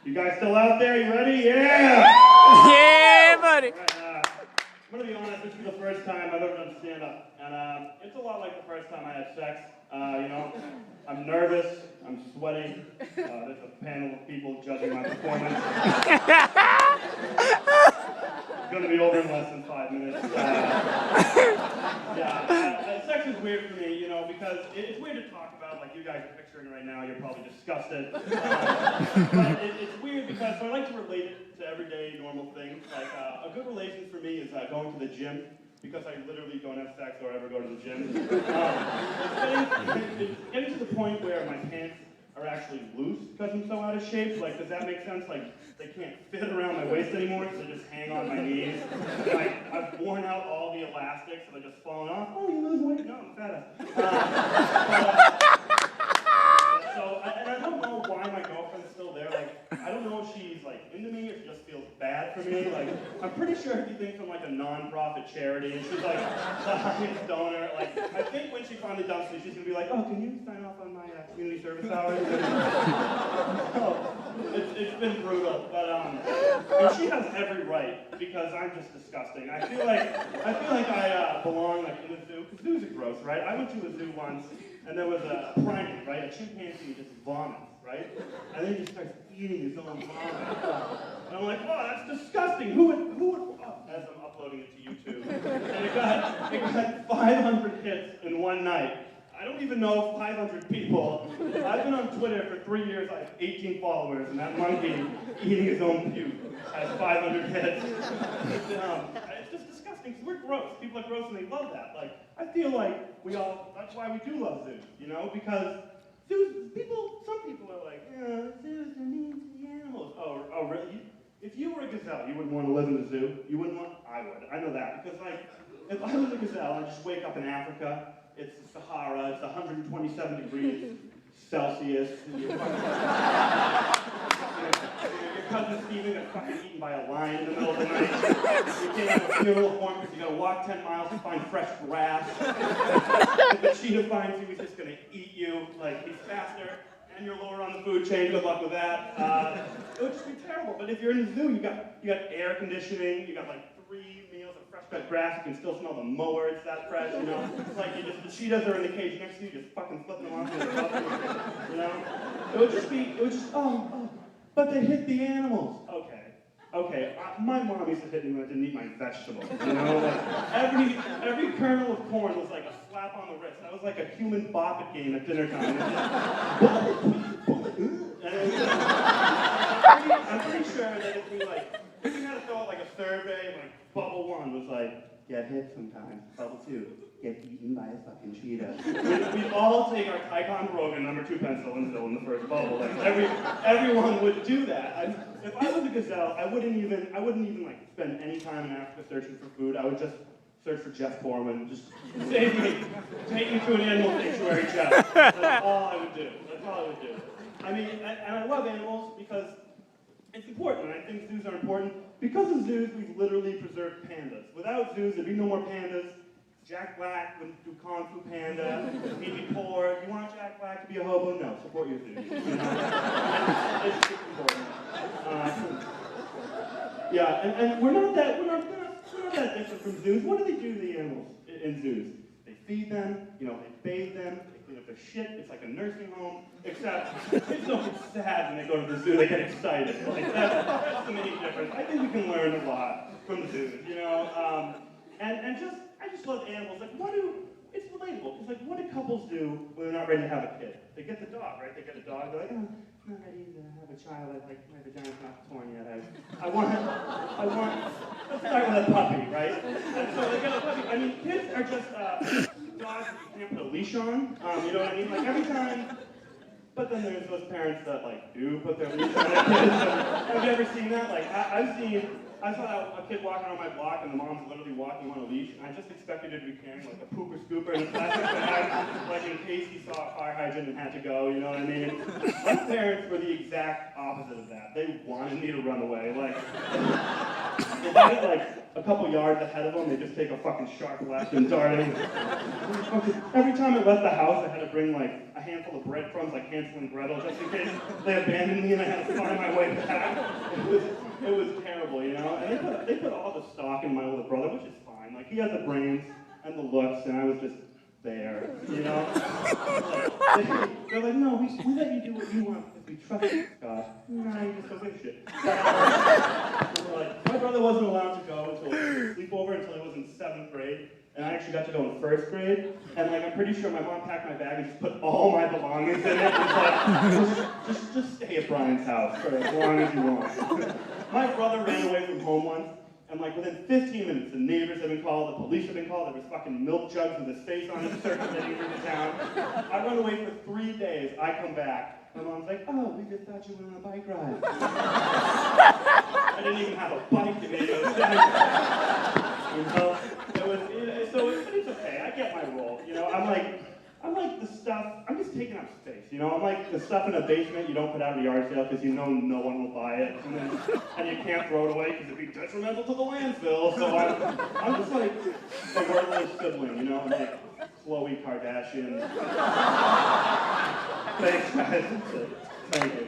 You guys still out there? You ready? Yeah! Yeah, buddy. Right, I'm gonna be honest, this is the first time I've ever done stand-up, and it's a lot like the first time I had sex. I'm nervous, I'm sweating, there's a panel of people judging my performance. It's gonna be over in less than 5 minutes. Sex is weird for me, because it's weird to talk about, like you guys are picturing right now, you're probably disgusted. But it's weird because I like to relate it to everyday normal things. Like, a good relation for me is going to the gym, because I literally don't have sex or ever go to the gym. It's getting to the point where my pants are actually loose because I'm so out of shape. Like, does that make sense? Like, they can't fit around my waist anymore, so they just hang on my knees. Like, I've worn out all the elastics, so they're just falling off. Oh, you lose weight? No, I'm fat. And I don't know why my girlfriend's still there. Like, I don't know if she's like into me or she just feels bad for me. Like, I'm pretty sure if you think from like a non-profit charity and she's like the highest donor, like, I think when she finally dumps me, she's gonna be like, oh, can you sign off on my community service hours? It's been brutal, but and she has every right because I'm just disgusting. I feel like I belong like in a zoo. Because zoos are gross, right? I went to a zoo once. And there was a primate, right? A chimpanzee who just vomits, right? And then he just starts eating his own vomit. And I'm like, oh, that's disgusting. Who would, as I'm uploading it to YouTube. And it got 500 hits in one night. I don't even know 500 people. I've been on Twitter for 3 years. I have 18 followers, and that monkey eating his own puke has 500 hits. It's just disgusting, because we're gross. People are gross, and they love that. Like, I feel like that's why we do love zoos, because zoos, some people are like, zoos are mean to the animals. Oh, really? If you were a gazelle, you wouldn't want to live in the zoo? You wouldn't want? I would. I know that, because, like, if I was a gazelle, I just wake up in Africa, it's the Sahara, it's 127 degrees Celsius, your cousin Steven got fucking eaten by a lion in the middle of the night. You can't have a funeral for him because you gotta walk 10 miles to find fresh grass. If a cheetah finds you, he's just gonna eat you. Like, he's faster, and you're lower on the food chain. Good luck with that. It would just be terrible. But if you're in the zoo, you got air conditioning, you got like 3 meals of fresh cut grass, you can still smell the mower, it's that fresh, It's like the cheetahs are in the cage next to you, just fucking flipping them off, It would just, but they hit the animals. Okay, my mom used to hit me when I didn't eat my vegetables, Like, every kernel of corn was like a slap on the wrist. That was like a human bop it game at dinner time. I'm pretty sure that if we had to fill out like a survey, like bubble 1 was like, get hit sometimes. Bubble 2, get eaten by a fucking cheetah. We'd all take our Ticonderoga #2 pencil and fill in the first bubble. Like everyone would do that. If I was a gazelle, I wouldn't even like spend any time in Africa searching for food. I would just search for Jeff Foreman. Just save me, take me to an animal sanctuary, Jeff. That's all I would do. I mean, and I love animals because it's important, and I think zoos are important. Because of zoos, we've literally preserved pandas. Without zoos, there'd be no more pandas. Jack Black wouldn't do Kung Fu Panda. He'd be poor. You want Jack Black to be a hobo? No, support your zoos. It's just important. And we're not that different from zoos. What do they do to the animals in zoos? They feed them, they bathe them, they clean up their shit. It's like a nursing home, except kids don't get sad when they go to the zoo, they get excited. Like, that's the main difference. I think we can learn a lot from the zoos, I just love animals. Like, it's relatable, because like, what do couples do when they're not ready to have a kid? They get the dog, right? They get a dog, they're like, oh, I'm not ready to have a child, my vagina's not torn yet. I want, let's start with a puppy, right? And so they get a puppy. I mean, kids are just dogs that you can't put a leash on, you know what I mean? Like, every time, but then there's those parents that, like, do put their leash on their kids. Have you ever seen that? Like, I saw a kid walking around my block, and the mom's literally walking on a leash, and I just expected her to be carrying like a pooper scooper in a plastic bag, like in case he saw a fire hydrant and had to go, you know what I mean? My parents were the exact opposite of that. They wanted me to run away. Like, a couple yards ahead of them, they just take a fucking sharp left and dart in. Every time I left the house, I had to bring like a handful of breadcrumbs, like Hansel and Gretel, just in case they abandoned me and I had to find my way back. It was terrible, you know? And they put all the stock in my older brother, which is fine. Like, he had the brains and the looks, and I was just there, you know? They're like, no, we let you do what you want because we trust you, Scott. Nah, you're just a wish it. Like, my brother wasn't allowed to go until sleepover until he was in 7th grade, and I actually got to go in 1st grade, and like, I'm pretty sure my mom packed my bag and just put all my belongings in it. It's like, just stay at Brian's house for as long as you want. My brother ran away from home once, and like within 15 minutes, the neighbors have been called, the police have been called, there was fucking milk jugs with his face on it circulating through the town. I run away for 3 days, I come back, my mom's like, oh, we just thought you went on a bike ride. I didn't even have a bike to make it. You know, but it's okay, I get my role, you know, I'm like the stuff, I'm just taking up space, you know, I'm like the stuff in a basement you don't put out of the yard sale because you know no one will buy it, and you can't throw it away because it'd be detrimental to the landfill, so I'm just like the worthless sibling, you know, I'm like Khloe Kardashian. Thanks guys, thank you.